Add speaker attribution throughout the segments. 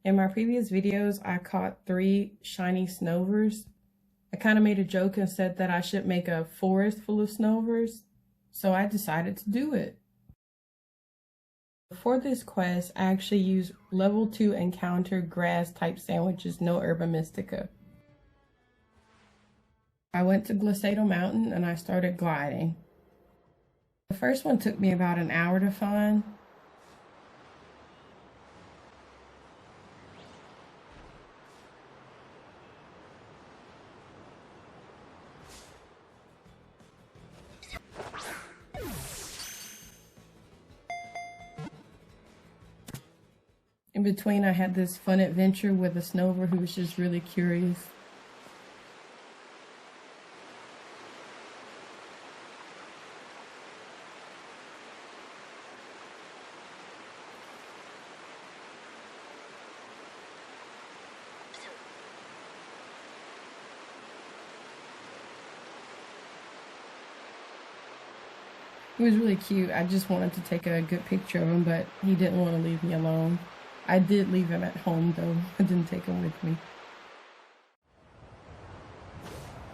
Speaker 1: In my previous videos, I caught 3 shiny Snovers. I kind of made a joke and said that I should make a forest full of Snovers, so I decided to do it. For this quest, I actually used level 2 encounter grass type sandwiches, no herba mystica. I went to Glacado Mountain and I started gliding. The first one took me about an hour to find. In between, I had this fun adventure with a Snover who was just really curious. He was really cute. I just wanted to take a good picture of him, but he didn't want to leave me alone. I did leave him at home though. I didn't take him with me.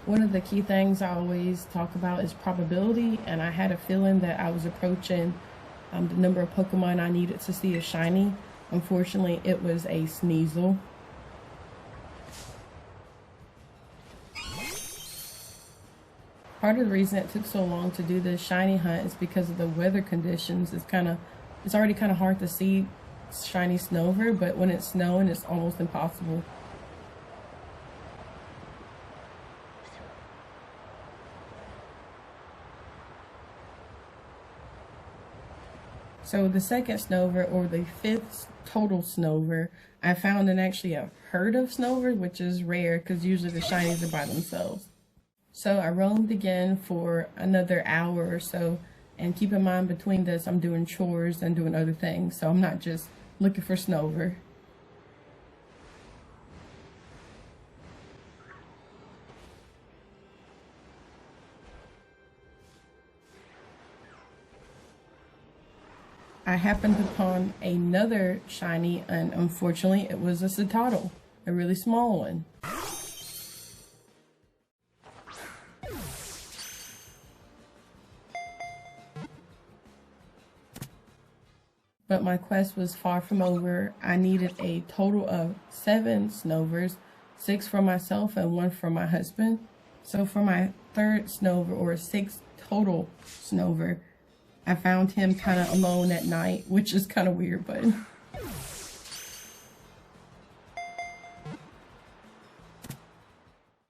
Speaker 1: One of the key things I always talk about is probability, and I had a feeling that I was approaching the number of Pokemon I needed to see a shiny. Unfortunately, it was a Sneasel. Part of the reason it took so long to do this shiny hunt is because of the weather conditions. It's already kind of hard to see shiny Snover, but when it's snowing, it's almost impossible. So the second Snover, or the 5th total Snover, I found actually a herd of Snovers, which is rare because usually the shinies are by themselves. So I roamed again for another hour or so, and keep in mind between this I'm doing chores and doing other things, so I'm not just looking for Snover. I happened upon another shiny, and unfortunately it was a Citadel, a really small one. But my quest was far from over. I needed a total of 7 Snovers, 6 for myself and 1 for my husband. So for my 3rd Snover, or 6th total Snover, I found him kind of alone at night, which is kind of weird, but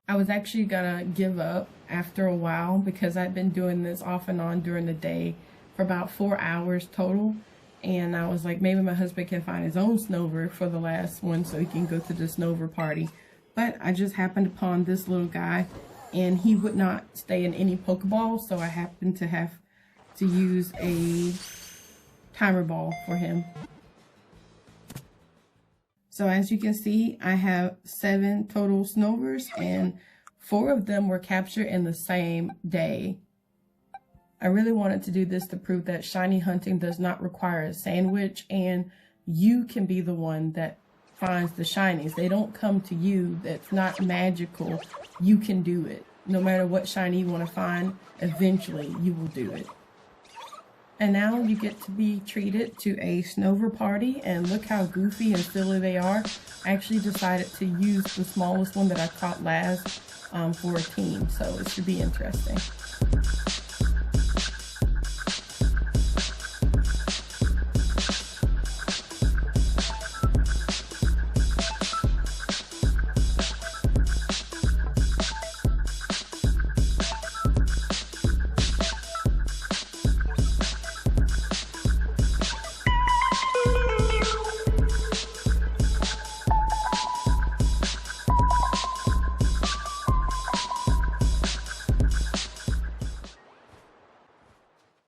Speaker 1: I was actually gonna give up after a while because I'd been doing this off and on during the day for about 4 hours total. And I was like, maybe my husband can find his own Snover for the last one so he can go to the Snover party. But I just happened upon this little guy, and he would not stay in any Pokeball, so I happened to have to use a timer ball for him. So as you can see, I have 7 total Snovers, and 4 of them were captured in the same day. I really wanted to do this to prove that shiny hunting does not require a sandwich, and you can be the one that finds the shinies. They don't come to you. That's not magical. You can do it. No matter what shiny you want to find, eventually you will do it. And now you get to be treated to a Snover party, and look how goofy and silly they are. I actually decided to use the smallest one that I caught last for a team, so it should be interesting.